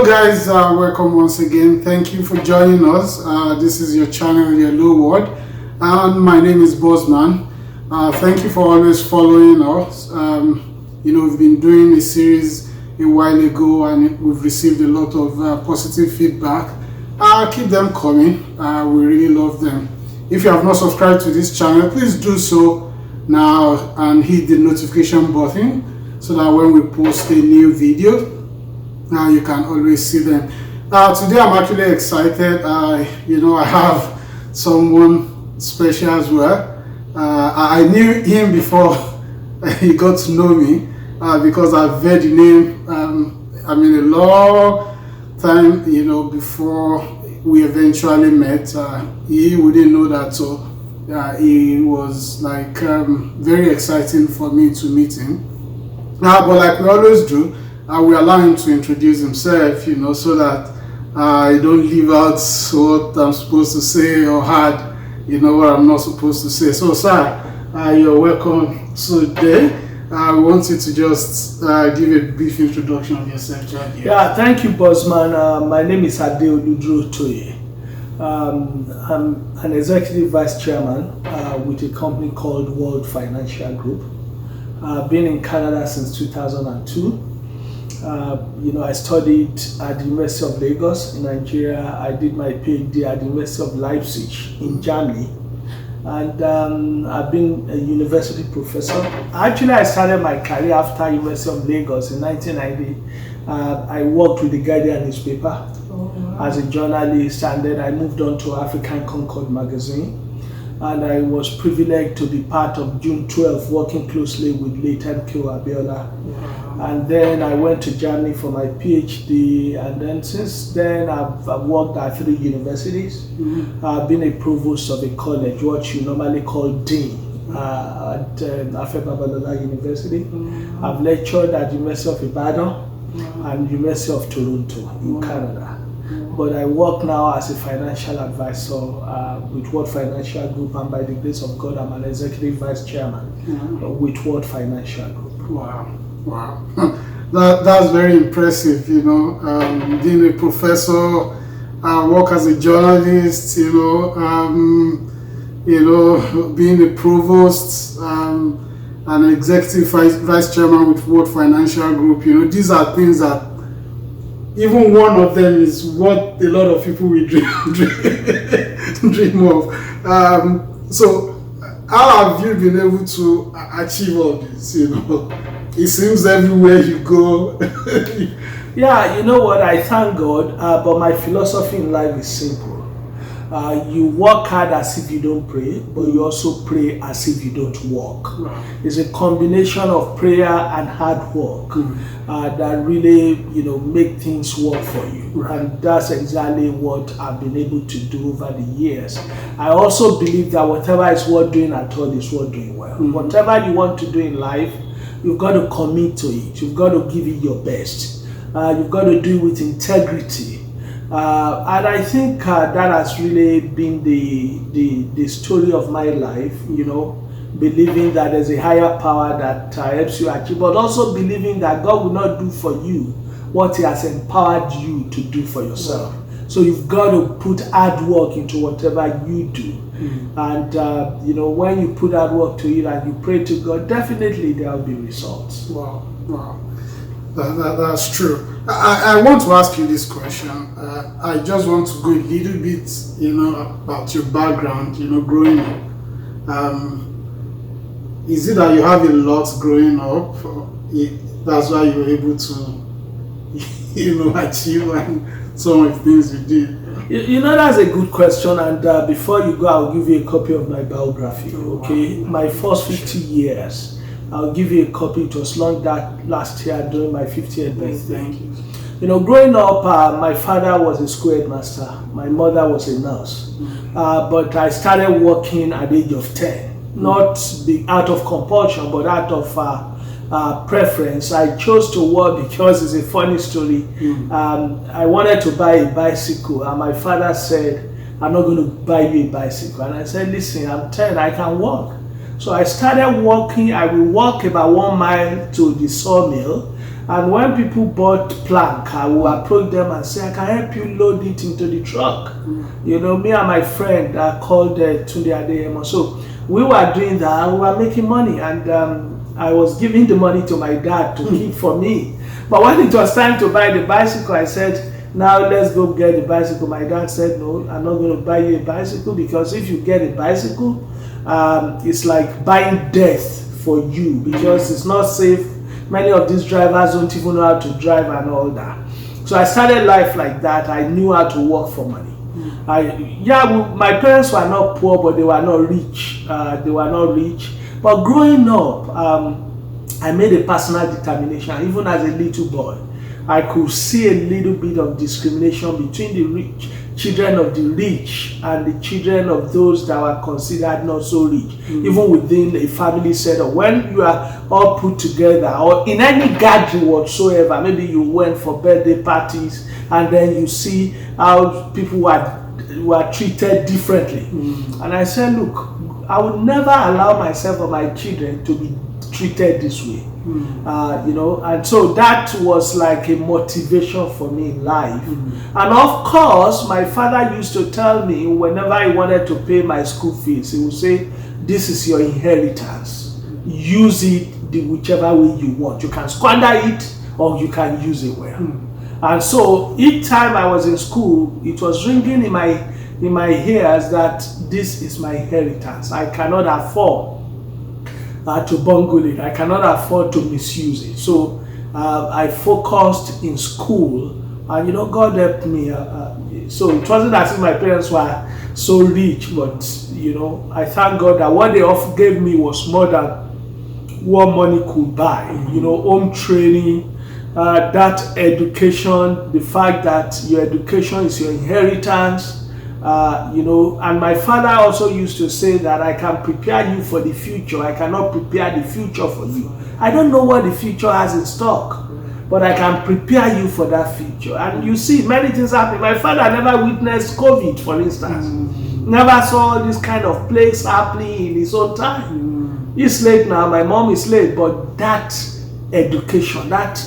Hello guys, welcome once again. Thank you for joining us. This is your channel, Adeolu Word, and my name is Bossman. Thank you for always following us. We've been doing a series a while ago and we've received a lot of positive feedback. Keep them coming. We really love them. If you have not subscribed to this channel, please do so now and hit the notification button so that when we post a new video, you can always see them. Today I'm actually excited. I have someone special as well. I knew him before he got to know me because I've heard the name. A long time, before we eventually met. He wouldn't know that, so it was like very exciting for me to meet him. But like we always do, we allow him to introduce himself, so that I don't leave out what I'm supposed to say or add, what I'm not supposed to say. So, sir, you're welcome today. I want you to just give a brief introduction of yourself. Yeah, thank you, Bossman. My name is Adeolu Durotoye. I'm an executive vice chairman with a company called World Financial Group. I've been in Canada since 2002. I studied at the University of Lagos in Nigeria. I did my PhD at the University of Leipzi in Germany. And I've been a university professor. Actually, I started my career after University of Lagos in 1990. I worked with the Guardian newspaper as a journalist, and then I moved on to African Concord magazine. And I was privileged to be part of June 12, working closely with late Akoka. And then I went to Germany for my PhD, and then since then I've worked at 3 universities. I've been a provost of a college, what you normally call dean, at Afebabalola University. I've lectured at University of Ibadan and University of Toronto in Canada. But I work now as a financial advisor with World Financial Group, and by the grace of God, I'm an executive vice chairman with World Financial Group. Wow. That's very impressive, being a professor, work as a journalist, being a provost, an executive vice chairman with World Financial Group. These are things that even one of them is what a lot of people will dream of. So how have you been able to achieve all this? It seems everywhere you go. Yeah, you know what? I thank God, but my philosophy in life is simple. You work hard as if you don't pray, but you also pray as if you don't work. It's a combination of prayer and hard work that really, make things work for you. And that's exactly what I've been able to do over the years. I also believe that whatever is worth doing at all is worth doing well. Whatever you want to do in life, you've got to commit to it. You've got to give it your best. You've got to do it with integrity. And I think that has really been the story of my life, believing that there's a higher power that helps you achieve, but also believing that God will not do for you what He has empowered you to do for yourself. So you've got to put hard work into whatever you do. And, when you put hard work to it and you pray to God, definitely there will be results. Wow. That's true. I want to ask you this question. I just want to go a little bit, about your background, growing up. Is it that you have a lot growing up? That's why you were able to, achieve some of the things you did? That's a good question. And before you go, I'll give you a copy of my biography, okay? My first 50 years. I'll give you a copy. It was long that last year during my 50th birthday. Growing up, my father was a school headmaster. My mother was a nurse. But I started working at the age of 10. Not out of compulsion, but out of preference. I chose to work because it's a funny story. I wanted to buy a bicycle, and my father said, I'm not going to buy you a bicycle. And I said, listen, I'm 10, I can walk. So I started walking. I will walk about 1 mile to the sawmill, And when people bought plank, I will approach them and say, I can help you load it into the truck. You know, me and my friend called Tunde Adeyemo. So we were doing that, we were making money, and I was giving the money to my dad to keep for me. But when it was time to buy the bicycle, I said, now let's go get the bicycle. My dad said, no, I'm not going to buy you a bicycle, because if you get a bicycle, it's like buying death for you, because it's not safe. Many of these drivers don't even know how to drive and all that. So I started life like that. I knew how to work for money. My parents were not poor, but they were not rich. But growing up, I made a personal determination. Even as a little boy, I could see a little bit of discrimination between the children of the rich and the children of those that were considered not so rich. Even within a family setup, when you are all put together, or in any gathering whatsoever, maybe you went for birthday parties, and then you see how people were treated differently. And I said, look, I would never allow myself or my children to be treated this way. You know, and so that was like a motivation for me in life. And of course, my father used to tell me whenever he wanted to pay my school fees, he would say, this is your inheritance. Use it whichever way you want. You can squander it, or you can use it well. And so each time I was in school, it was ringing in my ears that this is my inheritance. I cannot afford to bungle it. I cannot afford to misuse it. So I focused in school, and you know, God helped me. So it wasn't as if my parents were so rich, but you know, I thank God that what they gave me was more than what money could buy. You know, home training, that education, the fact that your education is your inheritance. You know, and my father also used to say that I can prepare you for the future. I cannot prepare the future for you. I don't know what the future has in stock, but I can prepare you for that future. And you see, many things happen. My father never witnessed COVID, for instance. Never saw this kind of plagues happening in his own time. He's late now, my mom is late, but that education, that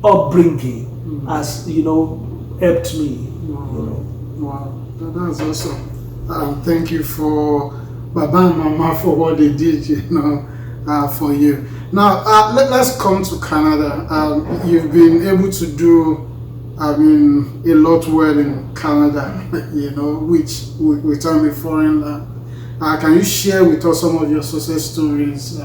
upbringing has, you know, helped me. Wow. That's awesome. Thank you for Baba and Mama for what they did, you know, for you. Now, let's come to Canada. You've been able to do, I mean, a lot well in Canada, you know, which we term a foreign land. Can you share with us some of your success stories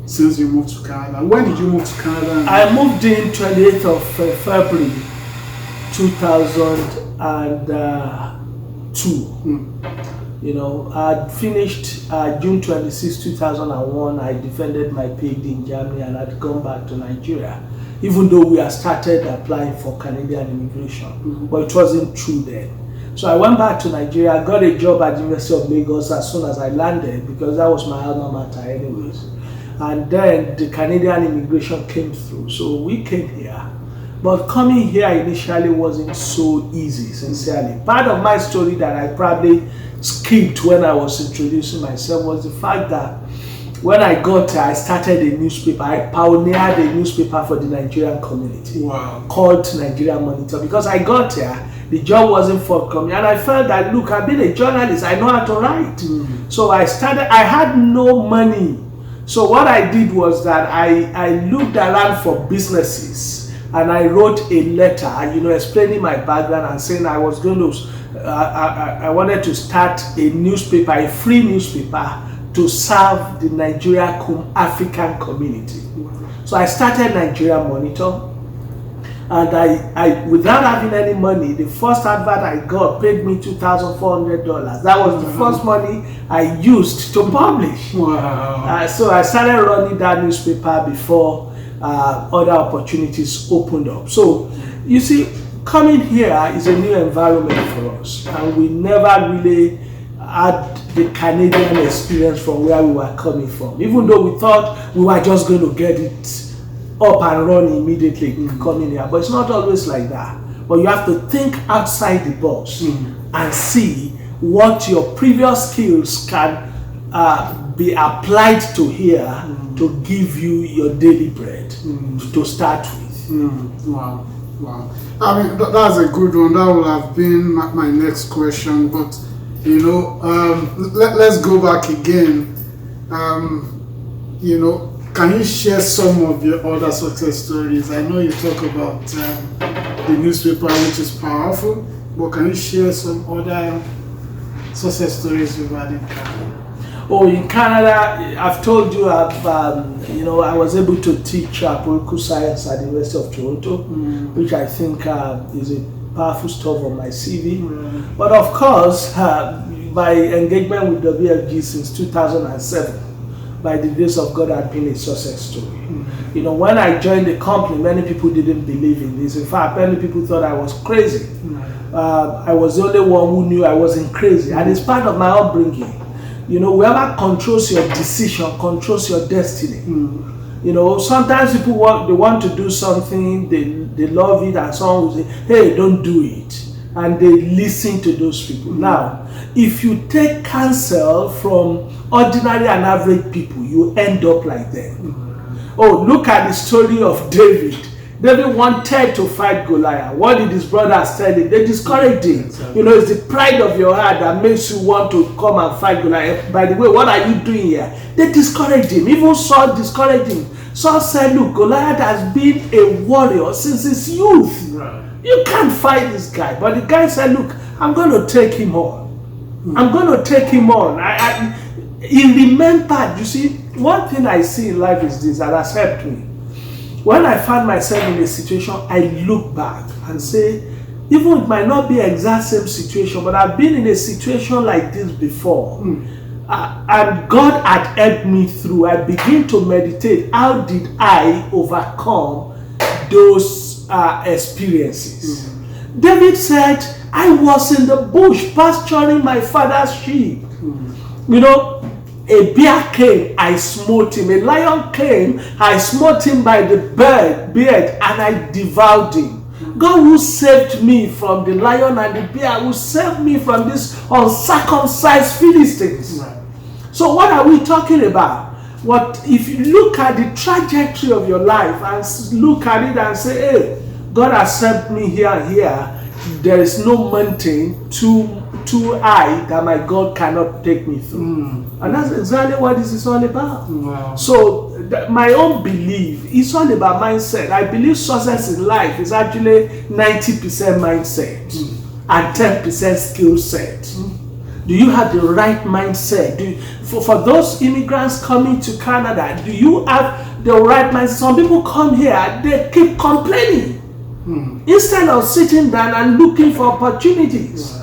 since you moved to Canada? When did you move to Canada? I moved in 28th of February 2002. You know, I finished June 26, 2001. I defended my PhD in Germany, and I'd gone back to Nigeria, even though we had started applying for Canadian immigration, but it wasn't true then. So I went back to Nigeria. I got a job at the University of Lagos as soon as I landed, because that was my alma mater anyways. And then the Canadian immigration came through, so we came here. But coming here initially wasn't so easy, sincerely. Part of my story that I probably skipped when I was introducing myself was the fact that when I got here, I started a newspaper. I pioneered a newspaper for the Nigerian community. Wow. Called Nigerian Monitor. Because I got here, the job wasn't forthcoming, and I felt that, look, I've been a journalist, I know how to write. So I had no money. So what I did was that I looked around for businesses, and I wrote a letter, you know, explaining my background and saying I was going to, I wanted to start a newspaper, a free newspaper, to serve the Nigerian African community. So I started Nigerian Monitor, and I without having any money, the first advert I got paid me $2,400. That was the first money I used to publish. Wow. So I started running that newspaper before other opportunities opened up. So you see, coming here is a new environment for us, and we never really had the Canadian experience from where we were coming from, even though we thought we were just going to get it up and running immediately coming here. But it's not always like that. But you have to think outside the box and see what your previous skills can be applied to here to give you your daily bread to start with. Wow, wow. I mean, that's a good one. That would have been my next question. But, let's go back again. Can you share some of your other success stories? I know you talk about the newspaper, which is powerful, but can you share some other success stories you've had in Canada? Oh, in Canada, I've told you, I was able to teach political science at the University of Toronto, which I think is a powerful stuff on my CV. But of course, my engagement with WFG since 2007, by the grace of God, had been a success story. When I joined the company, many people didn't believe in this. In fact, many people thought I was crazy. I was the only one who knew I wasn't crazy, and it's part of my upbringing. Whoever controls your decision controls your destiny. Sometimes people want to do something, they love it, and someone will say, hey, don't do it. And they listen to those people. Now, if you take counsel from ordinary and average people, you end up like them. Oh, look at the story of David. David wanted to fight Goliath. What did his brothers tell him? They discouraged him. It's the pride of your heart that makes you want to come and fight Goliath. By the way, what are you doing here? They discouraged him. Even Saul discouraged him. Saul said, look, Goliath has been a warrior since his youth. You can't fight this guy. But the guy said, look, I'm going to take him on. I'm going to take him on. He remembered. You see, one thing I see in life is this that has helped me. When I find myself in a situation, I look back and say, even it might not be the exact same situation, but I've been in a situation like this before. And God had helped me through. I begin to meditate. How did I overcome those experiences? David said, I was in the bush pasturing my father's sheep. A bear came, I smote him. A lion came, I smote him by the beard, and I devoured him. God who saved me from the lion and the bear, who saved me from these uncircumcised Philistines. So what are we talking about? What if you look at the trajectory of your life and look at it and say, hey, God has saved me here and here. There is no mountain too high that my God cannot take me through. And that's exactly what this is all about. Wow. So my own belief is all about mindset. I believe success in life is actually 90% mindset and 10% skill set. Do you have the right mindset? For those immigrants coming to Canada, do you have the right mindset? Some people come here, they keep complaining. Instead of sitting down and looking for opportunities.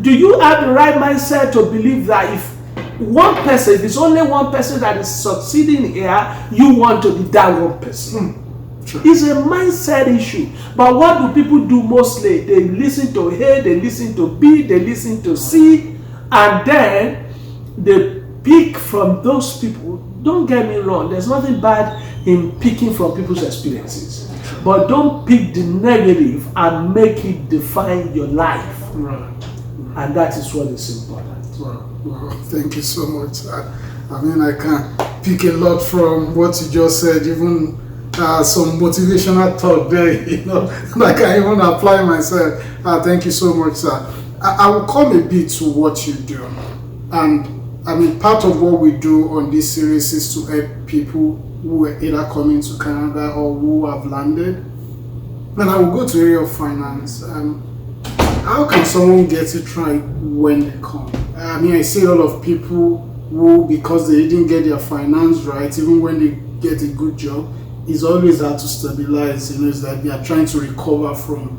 Do you have the right mindset to believe that if it's only one person that is succeeding here, you want to be that one person? It's a mindset issue. But what do people do mostly? They listen to A, they listen to B, they listen to C, and then they pick from those people. Don't get me wrong, there's nothing bad in picking from people's experiences. But don't pick the negative and make it define your life. And that is what is important. Wow. Thank you so much. I mean, I can pick a lot from what you just said, even some motivational talk there, that I can even apply myself. Thank you so much, sir. I will come a bit to what you do. And I mean, part of what we do on this series is to help people who are either coming to Canada or who have landed. And I will go to area of finance. How can someone get it right when they come? I mean, I see a lot of people who, because they didn't get their finance right, even when they get a good job, it's always hard to stabilize. It's like they are trying to recover from,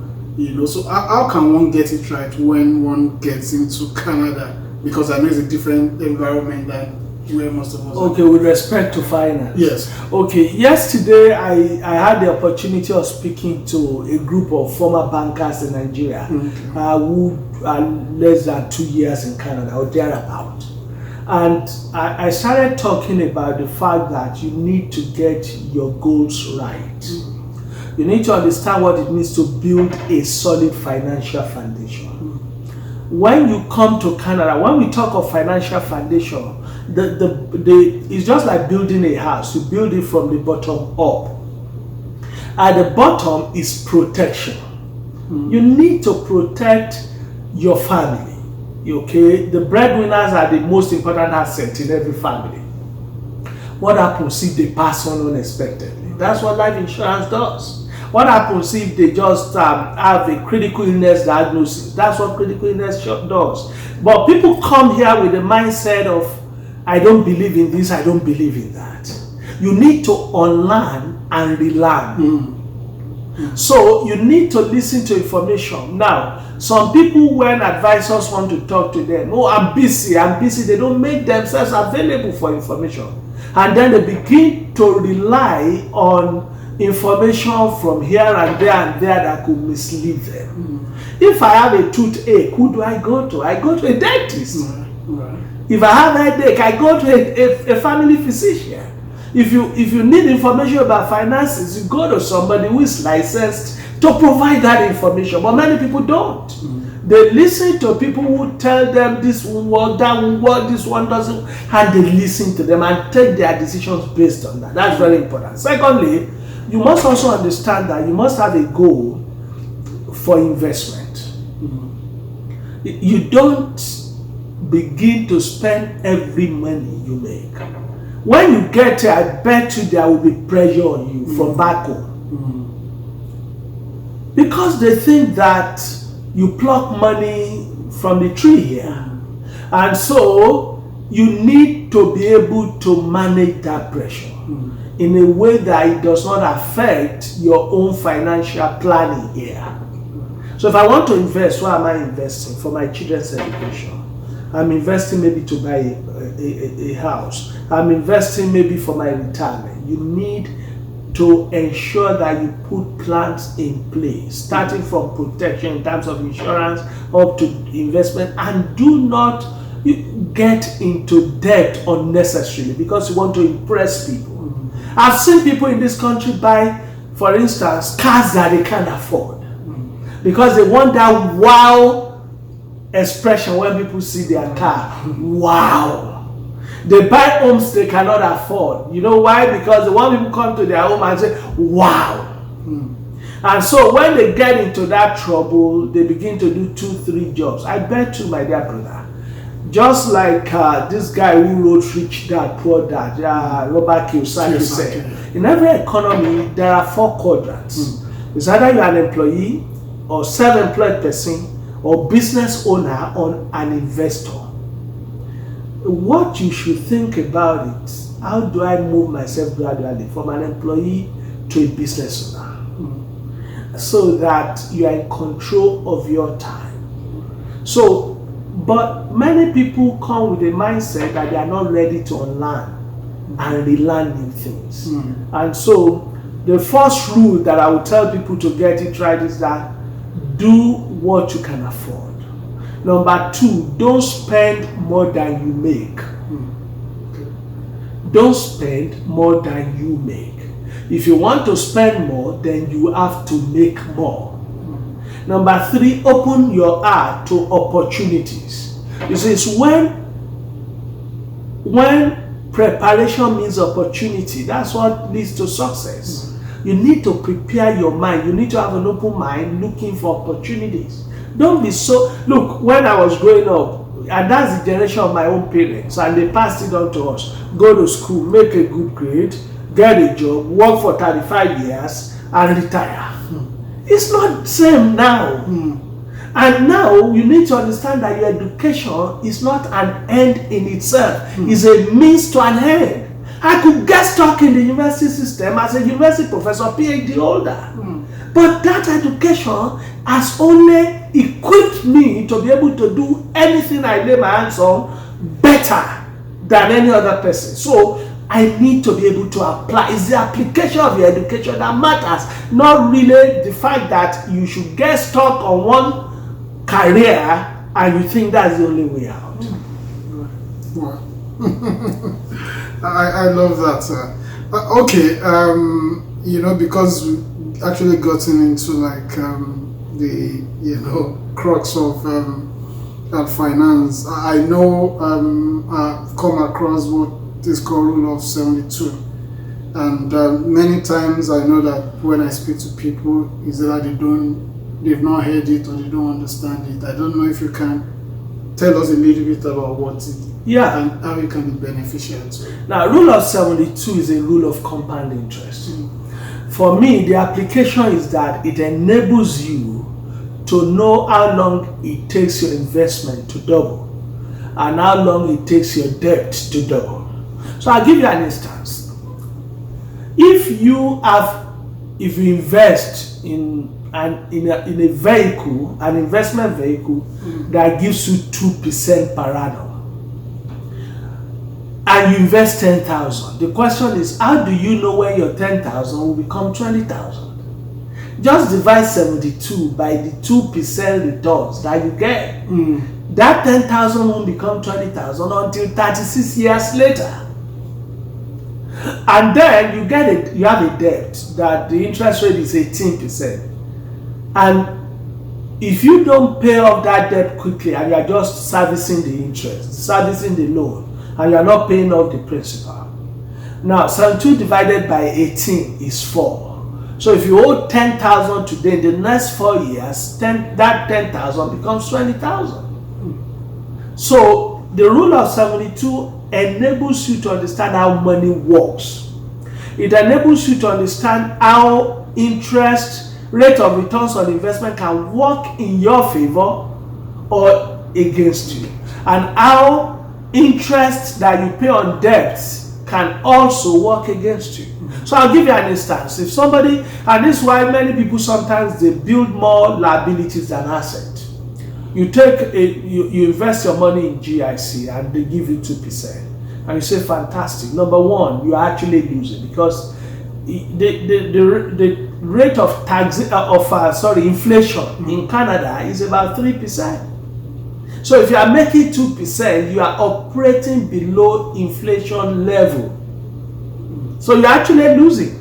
So how can one get it right when one gets into Canada? Because I know it's a different environment than where most of us are. Okay, with respect to finance. Yes. Okay, yesterday I had the opportunity of speaking to a group of former bankers in Nigeria who are less than 2 years in Canada or thereabout. And I started talking about the fact that you need to get your goals right. You need to understand what it means to build a solid financial foundation. When you come to Canada, when we talk of financial foundation, it's just like building a house. You build it from the bottom up. At the bottom is protection. You need to protect your family. Okay, the breadwinners are the most important asset in every family. What happens if they pass on unexpectedly? That's what life insurance does. What happens if they just have a critical illness diagnosis? That's what critical illness does. But people come here with the mindset of, I don't believe in this, I don't believe in that. You need to unlearn and relearn. So you need to listen to information. Now, some people, when advisors want to talk to them, oh, I'm busy, they don't make themselves available for information. And then they begin to rely on information from here and there that could mislead them. If I have a toothache, who do I go to? I go to a dentist. If I have a headache, I go to a family physician. If you need information about finances, you go to somebody who is licensed to provide that information. But many people don't. They listen to people who tell them this won't work, that won't work, this one doesn't, and they listen to them and take their decisions based on that. That's very important. Secondly, you must also understand that you must have a goal for investment. You don't begin to spend every money you make. When you get here, I bet you there will be pressure on you from back home. Because they think that you pluck money from the tree here. And so you need to be able to manage that pressure in a way that it does not affect your own financial planning here. So if I want to invest, what am I investing? For my children's education. I'm investing maybe to buy a house. I'm investing maybe for my retirement. You need to ensure that you put plans in place, starting from protection in terms of insurance up to investment, and do not get into debt unnecessarily because you want to impress people. I've seen people in this country buy, for instance, cars that they can't afford because they want that wow expression when people see their car. Wow. They buy homes they cannot afford. You know why? Because the one people come to their home and say, wow. And so when they get into that trouble, they begin to do 2-3 jobs. I bet you, my dear brother, just like this guy who wrote Rich Dad, Poor Dad, Robert Kiyosaki said, in every economy, there are 4 quadrants. It's either you're an employee or self-employed person or business owner or an investor. What you should think about it, how do I move myself gradually from an employee to a business owner? So that you are in control of your time. So, but many people come with a mindset that they are not ready to unlearn and relearn new things. And so, the first rule that I would tell people to get it right is that do what you can afford. Number 2, don't spend more than you make. Don't spend more than you make. If you want to spend more, then you have to make more. Number 3, open your heart to opportunities. It says when preparation means opportunity, that's what leads to success. You need to prepare your mind. You need to have an open mind looking for opportunities. Don't be so... Look, when I was growing up, and that's the generation of my own parents, and they passed it on to us. Go to school, make a good grade, get a job, work for 35 years, and retire. It's not the same now. And now, you need to understand that your education is not an end in itself. It's a means to an end. I could get stuck in the university system as a university professor, PhD holder. But that education has only equipped me to be able to do anything I lay my hands on better than any other person. So I need to be able to apply. It's the application of your education that matters, not really the fact that you should get stuck on one career and you think that's the only way out. Wow. I love that. Okay, you know, because we actually gotten into like the crux of finance. I know I've come across what is called rule of 72. And many times I know that when I speak to people, is that they've not heard it or they don't understand it. I don't know if you can tell us a little bit about what it is and how it can be beneficial to. Now, rule of 72 is a rule of compound interest. For me, the application is that it enables you to know how long it takes your investment to double and how long it takes your debt to double. So I'll give you an instance. If you invest in a vehicle, an investment vehicle that gives you 2% per annum, and you invest 10,000, the question is, how do you know when your 10,000 will become 20,000? Just divide 72 by the 2% returns that you get. That 10,000 won't become 20,000 until 36 years later. And then you have a debt that the interest rate is 18%. And if you don't pay off that debt quickly and you are just servicing the interest, servicing the loan, and you are not paying off the principal. Now, 72 divided by 18 is 4. So if you owe 10,000 today, in the next 4 years, that 10,000 becomes 20,000. So the rule of 72 enables you to understand how money works. It enables you to understand how interest rate of returns on investment can work in your favor or against you, and how interest that you pay on debts can also work against you. So I'll give you an instance. If somebody, and this is why many people sometimes they build more liabilities than assets. You invest your money in GIC and they give you 2%, and you say fantastic. Number one, you are actually losing because the rate of inflation in Canada is about 3%. So if you are making 2%, you are operating below inflation level. So you're actually losing.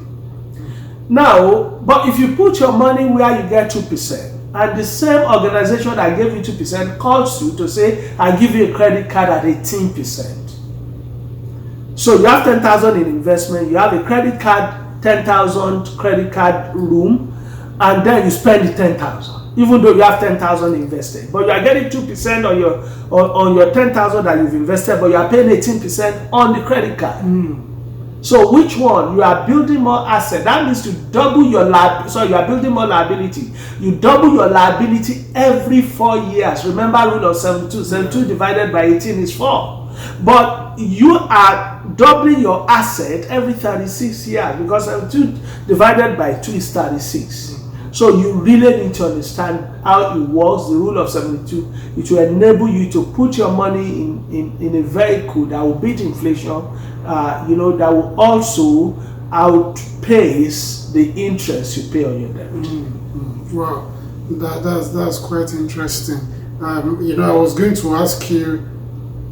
Now, but if you put your money where you get 2%, and the same organization that gave you 2% calls you to say, I give you a credit card at 18%. So you have 10,000 in investment, you have a credit card, 10,000 credit card room, and then you spend the 10,000. Even though you have 10,000 invested, but you are getting 2% on your 10,000 that you've invested, but you are paying 18% on the credit card. So which one? You are building more asset. That means to double your you are building more liability. You double your liability every 4 years. Remember rule of 72. 72 divided by 18 is 4. But you are doubling your asset every 36 years because 72 divided by 2 is 36. So you really need to understand how it works, the rule of 72. It will enable you to put your money in a vehicle that will beat inflation, that will also outpace the interest you pay on your debt. Wow, that's quite interesting. I was going to ask you,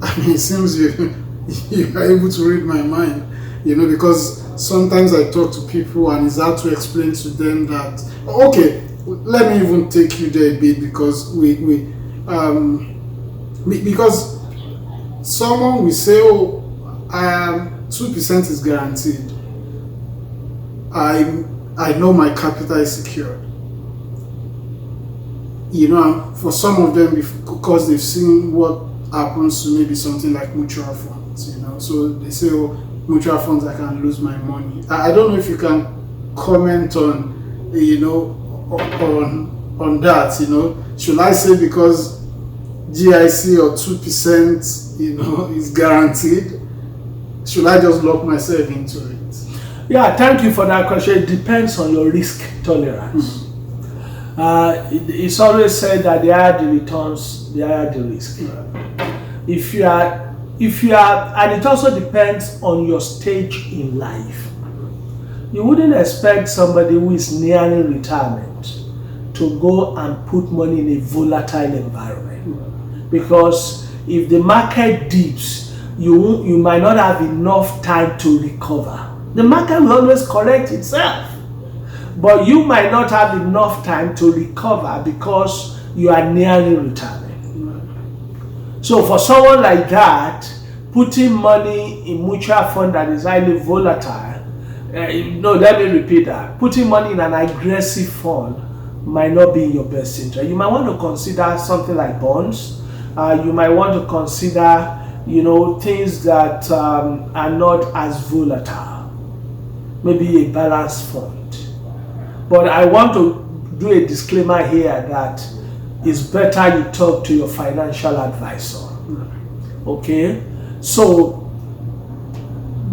it seems you are able to read my mind, because sometimes I talk to people and it's hard to explain to them that, okay, let me even take you there a bit because because someone will say, 2% is guaranteed. I know my capital is secured. For some of them, because they've seen what happens to maybe something like mutual funds, so they say, mutual funds, I can lose my money. I don't know if you can comment on, on that, should I say because GIC or 2%, is guaranteed, should I just lock myself into it? Yeah, thank you for that question. It depends on your risk tolerance. It's always said that the higher the returns, the higher the risk. If you are, and it also depends on your stage in life. You wouldn't expect somebody who is nearing retirement to go and put money in a volatile environment, because if the market dips, you might not have enough time to recover. The market will always correct itself, but you might not have enough time to recover because you are nearing retirement. So for someone like that, putting money in mutual fund that is highly volatile No, let me repeat that. Putting money in an aggressive fund might not be in your best interest. You might want to consider something like bonds. You might want to consider, things that are not as volatile. Maybe a balanced fund. But I want to do a disclaimer here that it's better you talk to your financial advisor. Okay? So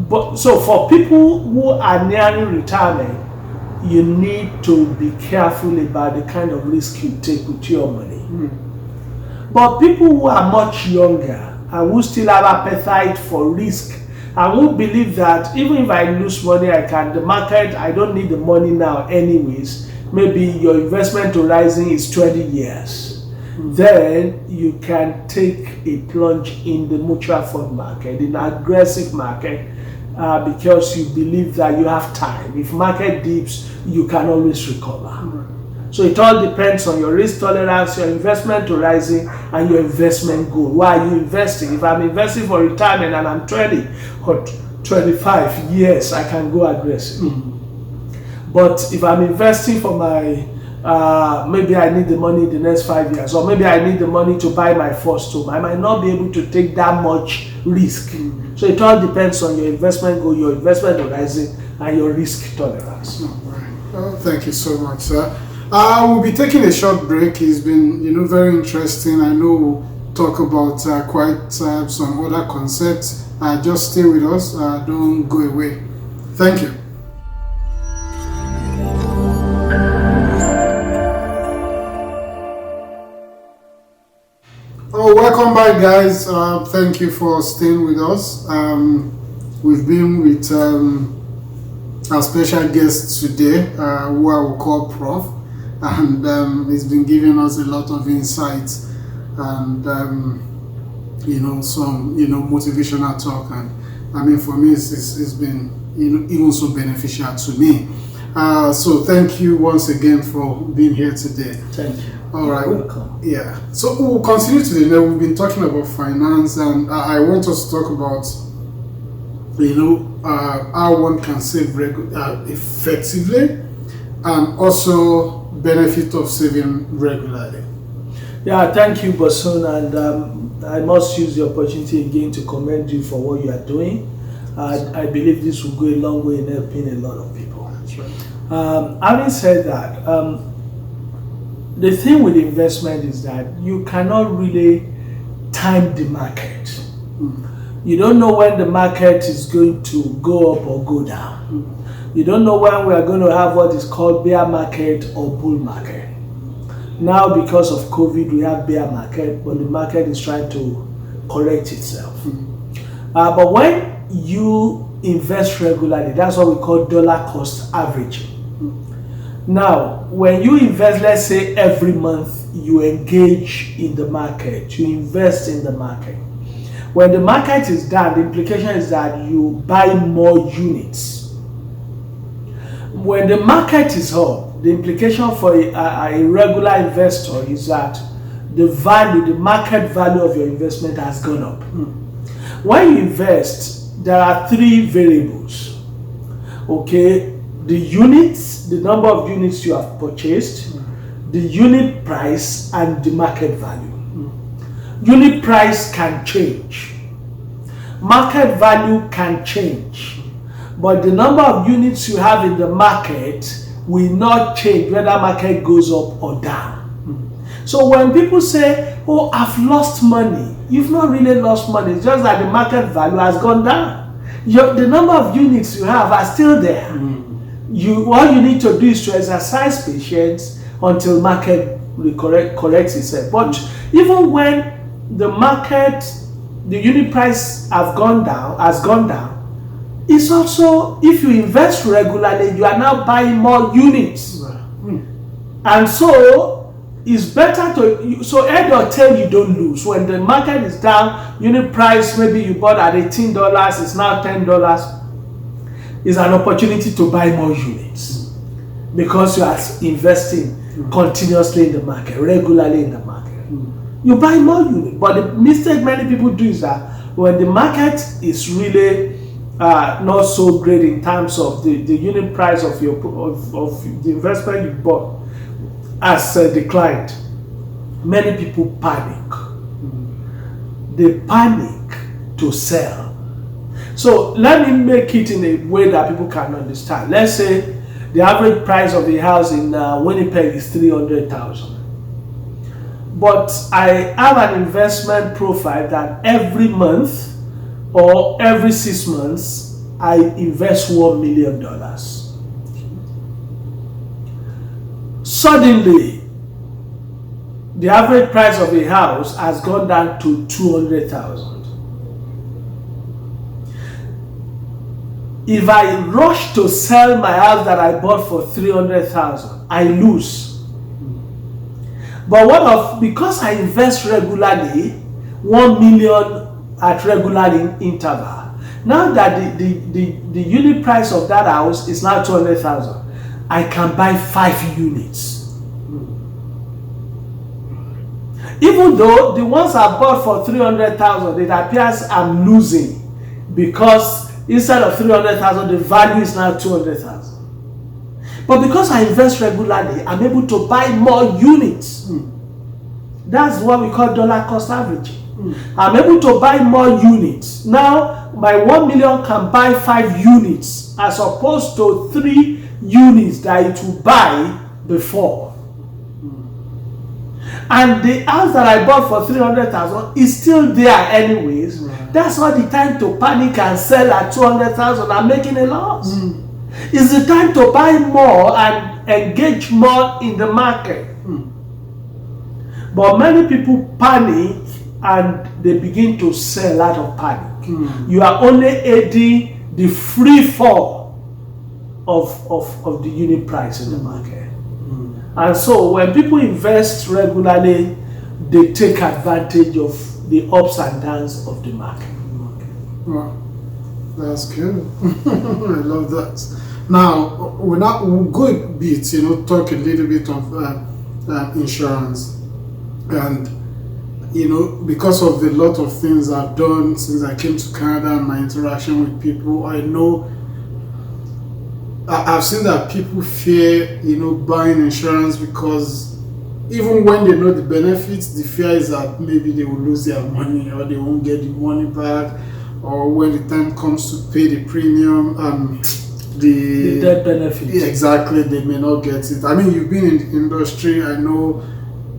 for people who are nearing retirement, you need to be careful about the kind of risk you take with your money. But people who are much younger and who still have appetite for risk and who believe that even if I lose money, the market, I don't need the money now anyways. Maybe your investment horizon is 20 years. Then you can take a plunge in the mutual fund market, in the aggressive market, because you believe that you have time. If market dips, you can always recover. So it all depends on your risk tolerance, your investment horizon, and your investment goal. Why are you investing? If I'm investing for retirement and I'm 20 or 25 years, I can go aggressive. But if I'm investing for my, maybe I need the money in the next 5 years, or maybe I need the money to buy my first home, I might not be able to take that much risk. So it all depends on your investment goal, your investment horizon, and your risk tolerance. Well, thank you so much, sir. We'll be taking a short break. It's been, very interesting. I know we'll talk about quite some other concepts. Just stay with us. Don't go away. Thank you. Oh, welcome back, guys. Thank you for staying with us. We've been with our special guest today, who I will call Prof, and he's been giving us a lot of insights and some motivational talk. And I mean, for me, it's been even so beneficial to me. So thank you once again for being here today. Thank you. All right. You're welcome. Yeah. So we'll continue today. Now we've been talking about finance, and I want us to talk about, how one can save effectively, and also benefit of saving regularly. Yeah, thank you, Bosun, and I must use the opportunity again to commend you for what you are doing. I believe this will go a long way in helping a lot of people. That's right. Having said that, the thing with investment is that you cannot really time the market. You don't know when the market is going to go up or go down. You don't know when we are going to have what is called bear market or bull market. Now, because of COVID, we have bear market, but the market is trying to correct itself. But when you invest regularly, that's what we call dollar cost averaging. Now, when you invest, let's say every month, you engage in the market, you invest in the market. When the market is down, the implication is that you buy more units. When the market is up, the implication for a regular investor is that the market value of your investment has gone up. When you invest, there are three variables. Okay, the units, the number of units you have purchased, the unit price, and the market value. Unit price can change. Market value can change. But the number of units you have in the market will not change whether market goes up or down. So when people say, oh, I've lost money, you've not really lost money. It's just that the market value has gone down. The number of units you have are still there. All you need to do is to exercise patience until market corrects itself. But even when the market, the unit price has gone down, it's also, if you invest regularly, you are now buying more units. And so it's better to, so head or tail, you don't lose. When the market is down, unit price, maybe you bought at $18, it's now $10. Is an opportunity to buy more units because you are investing continuously in the market, regularly in the market. You buy more units. But the mistake many people do is that when the market is really not so great in terms of the unit price of your of the investment you bought has declined, many people panic. They panic to sell. So let me make it in a way that people can understand. Let's say the average price of a house in Winnipeg is 300,000. But I have an investment profile that every month or every 6 months I invest $1 million. Suddenly, the average price of a house has gone down to 200,000. If I rush to sell my house that I bought for 300,000, I lose. But because I invest regularly, 1 million at regular interval, now that the unit price of that house is now 200,000, I can buy 5 units. Even though the ones I bought for 300,000, it appears I'm losing, because instead of 300,000, the value is now 200,000. But because I invest regularly, I'm able to buy more units. That's what we call dollar cost averaging. I'm able to buy more units. Now, my 1 million can buy 5 units as opposed to 3 units that it will buy before. And the house that I bought for 300,000 is still there anyways. That's not the time to panic and sell at 200,000 and making a loss. It's the time to buy more and engage more in the market. But many people panic and they begin to sell out of panic. You are only aiding the free fall of the unit price in the market. And so when people invest regularly, they take advantage of the ups and downs of the market. Wow, that's good. I love that. Now, we'll go a bit, talk a little bit of insurance. And, because of the lot of things I've done since I came to Canada and my interaction with people, I know I've seen that people fear, buying insurance, because even when they know the benefits, the fear is that maybe they will lose their money, or they won't get the money back, or when the time comes to pay the premium, the death benefit. Yeah, exactly, they may not get it. I mean, you've been in the industry, I know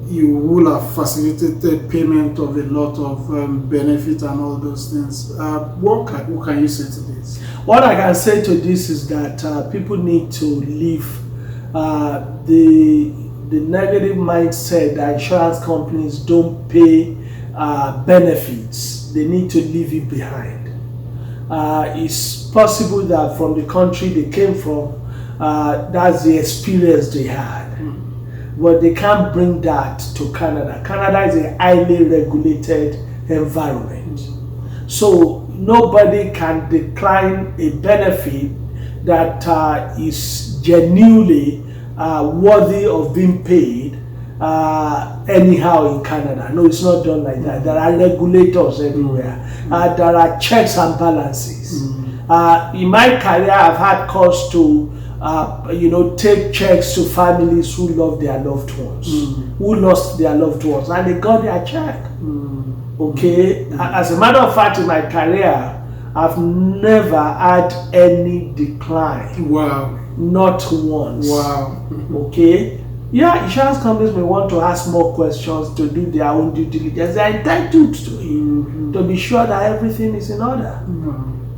you will have facilitated payment of a lot of benefit and all those things. What can you say to this? What I can say to this is that people need to leave the negative mindset that insurance companies don't pay benefits. They need to leave it behind. It's possible that from the country they came from, that's the experience they had. But they can't bring that to Canada. Canada is a highly regulated environment. So nobody can decline a benefit that is genuinely worthy of being paid anyhow in Canada. No, it's not done like that. There are regulators everywhere. There are checks and balances. In my career, I've had calls to take checks to families who love their loved ones, who lost their loved ones, and they got their check. Okay? As a matter of fact, in my career, I've never had any decline. Wow. Not once. Wow. Okay? Yeah, insurance companies may want to ask more questions to do their own due diligence. They're entitled to it, to be sure that everything is in order.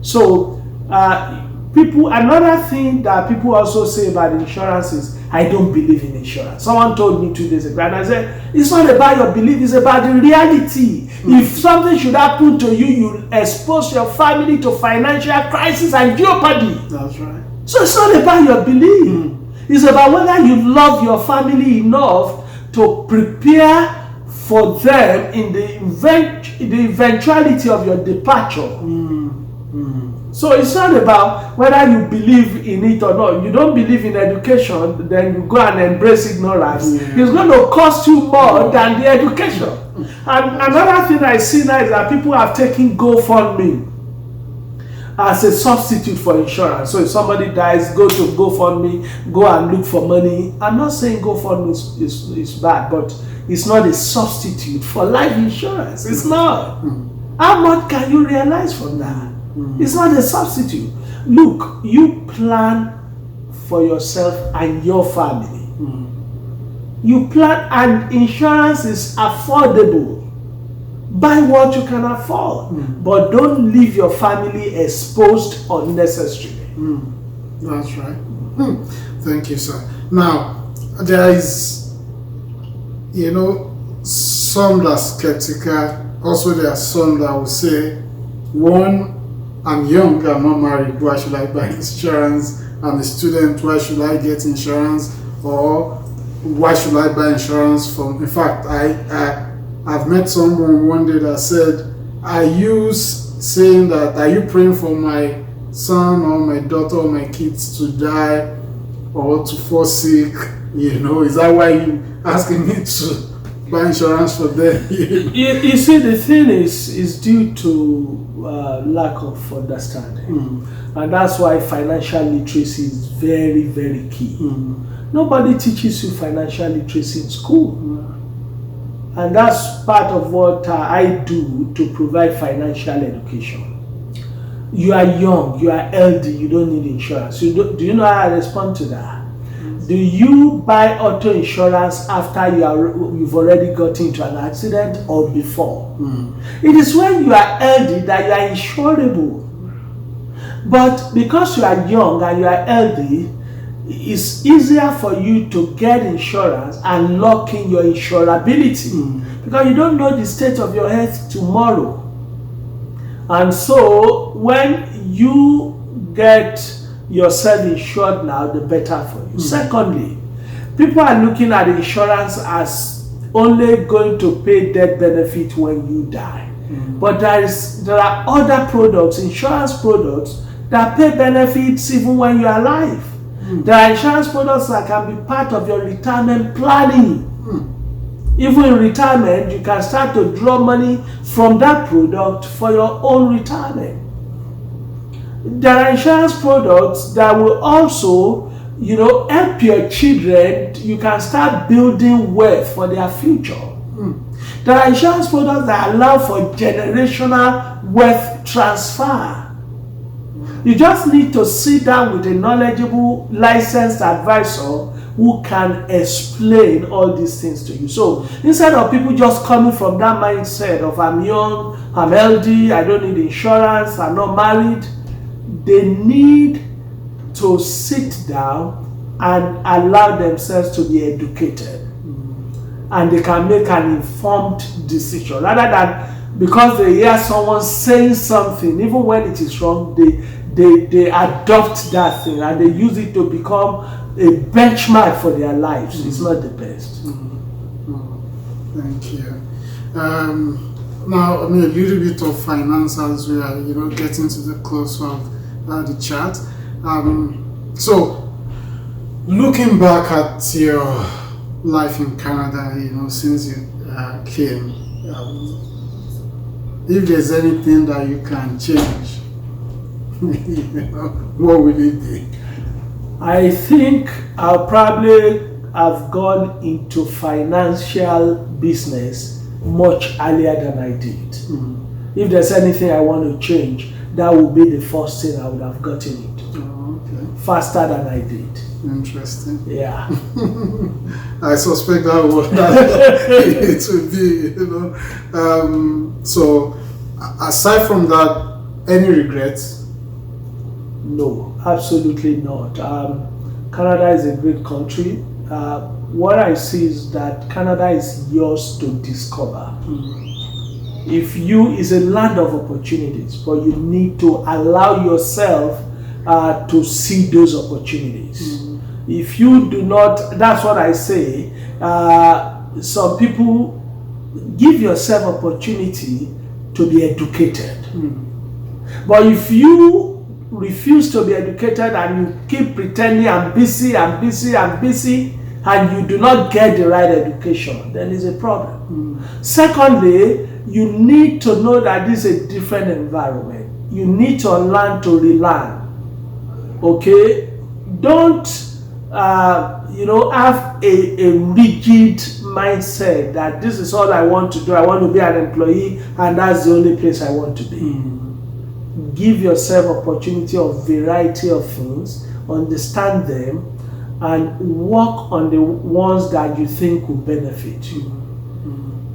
So, another thing that people also say about insurance is, I don't believe in insurance. Someone told me 2 days ago, and I said, it's not about your belief, it's about the reality. If something should happen to you, you'll expose your family to financial crisis and jeopardy. That's right. So it's not about your belief. It's about whether you love your family enough to prepare for them in the eventuality of your departure. So it's not about whether you believe in it or not. You don't believe in education, then you go and embrace ignorance. It's going to cost you more than the education. And another thing I see now is that people have taken GoFundMe. as a substitute for insurance. So if somebody dies, go to GoFundMe, go and look for money. I'm not saying GoFundMe is bad, but it's not a substitute for life insurance. It's not. How much can you realize from that? It's not a substitute. Look, you plan for yourself and your family. You plan, and insurance is affordable. Buy what you can afford, but don't leave your family exposed unnecessarily. That's right. Thank you, sir. Now, there is, some that are skeptical. Also, there are some that will say, one, I'm young, I'm not married, why should I buy insurance? I'm a student, why should I get insurance? Or why should I buy insurance from? In fact, I've met someone one day that said, are you praying for my son or my daughter or my kids to die or to fall sick? Is that why you asking me to buy insurance for them? You see, the thing is due to lack of understanding. And that's why financial literacy is very, very key. Nobody teaches you financial literacy in school. And that's part of what I do to provide financial education. You are young, you are elderly, you don't need insurance. Do you know how I respond to that? Do you buy auto insurance after you've already got into an accident or before? It is when you are elderly that you are insurable. But because you are young and you are elderly, it's easier for you to get insurance and lock in your insurability because you don't know the state of your health tomorrow. And so when you get yourself insured now, the better for you. Secondly, people are looking at insurance as only going to pay death benefit when you die. But there are other products, insurance products, that pay benefits even when you are alive. There are insurance products that can be part of your retirement planning. Even in retirement, you can start to draw money from that product for your own retirement. There are insurance products that will also, help your children. You can start building wealth for their future. There are insurance products that allow for generational wealth transfer. You just need to sit down with a knowledgeable, licensed advisor who can explain all these things to you. So instead of people just coming from that mindset of I'm young, I'm healthy, I don't need insurance, I'm not married, they need to sit down and allow themselves to be educated. And they can make an informed decision rather than because they hear someone saying something, even when it is wrong, they adopt that thing and they use it to become a benchmark for their lives. It's not the best. Thank you. Now, a little bit of finance as we are, getting to the close of the chat. So, looking back at your life in Canada, since you came, if there's anything that you can change, what will it be? I think I'll probably have gone into financial business much earlier than I did. If there's anything I want to change, that would be the first thing I would have gotten into. Faster than I did. Interesting. Yeah. I suspect that it would be, So, aside from that, any regrets? No, absolutely not. Canada is a great country. What I see is that Canada is yours to discover. It's a land of opportunities, but you need to allow yourself to see those opportunities. If you do not, that's what I say, some people give yourself opportunity to be educated. But if you refuse to be educated and you keep pretending I'm busy, and you do not get the right education, then it's a problem. Secondly, you need to know that this is a different environment. you need to learn to relearn. Okay, don't have a rigid mindset that this is all I want to do. I want to be an employee, and that's the only place I want to be. Give yourself opportunity of variety of things, understand them, and work on the ones that you think will benefit you.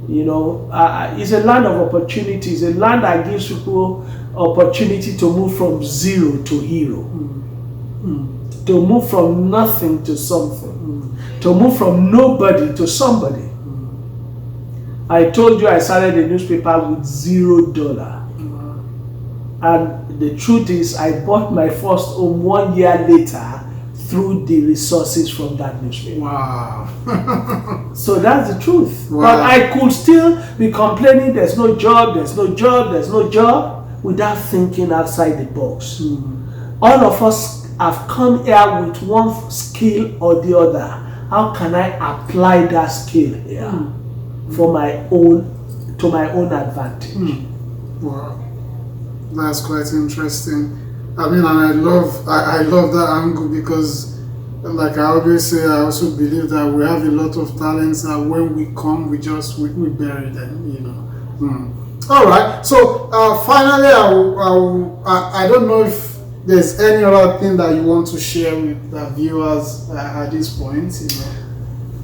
It's a land of opportunities, a land that gives people opportunity to move from zero to hero, to move from nothing to something, to move from nobody to somebody. I told you I started a newspaper with $0. And the truth is, I bought my first home 1 year later through the resources from that newspaper. Wow. So that's the truth. Wow. But I could still be complaining, there's no job, without thinking outside the box. All of us have come here with one skill or the other. How can I apply that skill here to my own advantage? Wow. That's quite interesting. I mean, and I love that angle, because, like I always say, I also believe that we have a lot of talents that when we come, we bury them. All right. So finally, I don't know if there's any other thing that you want to share with the viewers at this point.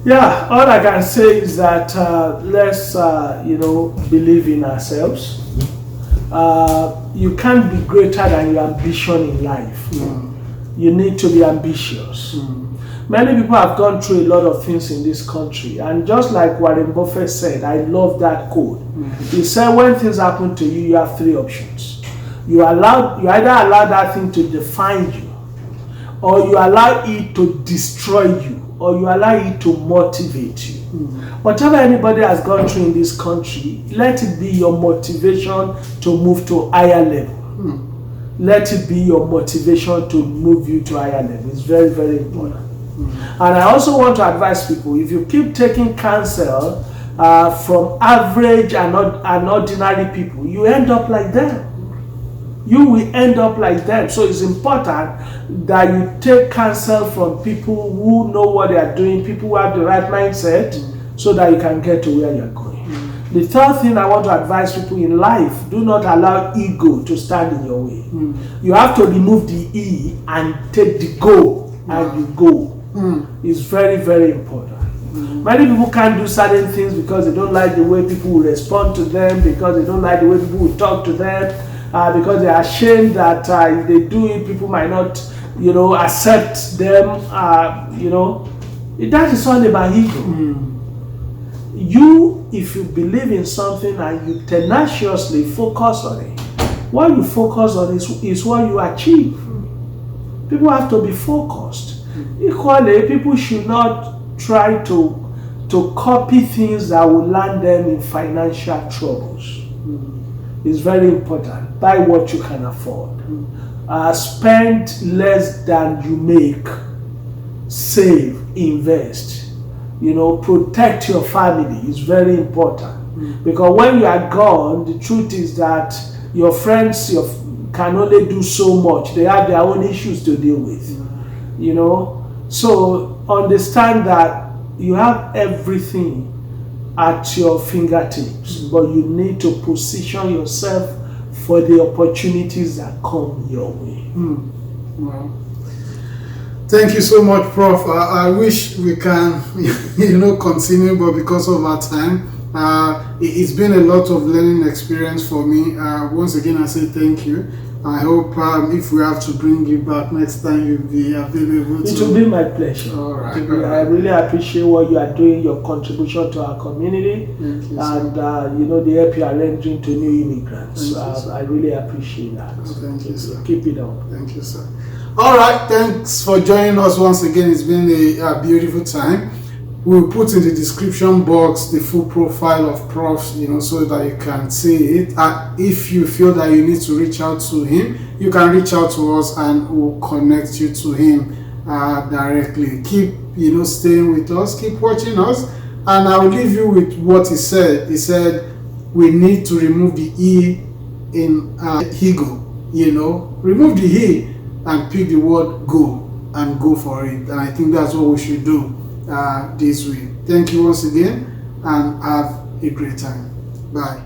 Yeah. All I can say is that let's believe in ourselves. You can't be greater than your ambition in life. You need to be ambitious. Many people have gone through a lot of things in this country, and just like Warren Buffett said, I love that quote. He said, when things happen to you, you have three options. You either allow that thing to define you, or you allow it to destroy you, or you allow it to motivate you. Whatever anybody has gone through in this country, let it be your motivation to move to higher level. Let it be your motivation to move you to higher level. It's very, very important. And I also want to advise people, if you keep taking counsel from average and ordinary people, you end up like them. You will end up like them. So it's important that you take counsel from people who know what they are doing, people who have the right mindset, so that you can get to where you're going. The third thing I want to advise people in life, do not allow ego to stand in your way. You have to remove the E and take the go, and you go. It's very, very important. Many people can't do certain things because they don't like the way people will respond to them, because they don't like the way people will talk to them, because they are ashamed that if they do it, people might not, accept them. That is all about ego. If you believe in something and you tenaciously focus on it, what you focus on is what you achieve. People have to be focused. Equally, people should not try to copy things that will land them in financial troubles. It's very important. Buy what you can afford. Spend less than you make. Save, invest. Protect your family. It's very important. Because when you are gone, the truth is that your friends can only do so much. They have their own issues to deal with. So understand that you have everything at your fingertips, but you need to position yourself for the opportunities that come your way. Wow. Thank you so much, Prof. I wish we can, continue, but because of our time, it's been a lot of learning experience for me. Once again, I say thank you. I hope if we have to bring you back next time, you'll be available. It will be my pleasure. All right. I really appreciate what you are doing, your contribution to our community, Thank you, and the help you are rendering to new immigrants. I really appreciate that. Thank you, sir. Keep it up. Thank you, sir. All right, thanks for joining us once again. It's been a beautiful time. We'll put in the description box the full profile of Prof, so that you can see it. If you feel that you need to reach out to him, you can reach out to us and we'll connect you to him directly. Keep, staying with us, keep watching us, and I will leave you with what he said. He said, we need to remove the E in ego. remove the he and pick the word go and go for it. And I think that's what we should do this week. Thank you once again and have a great time. Bye.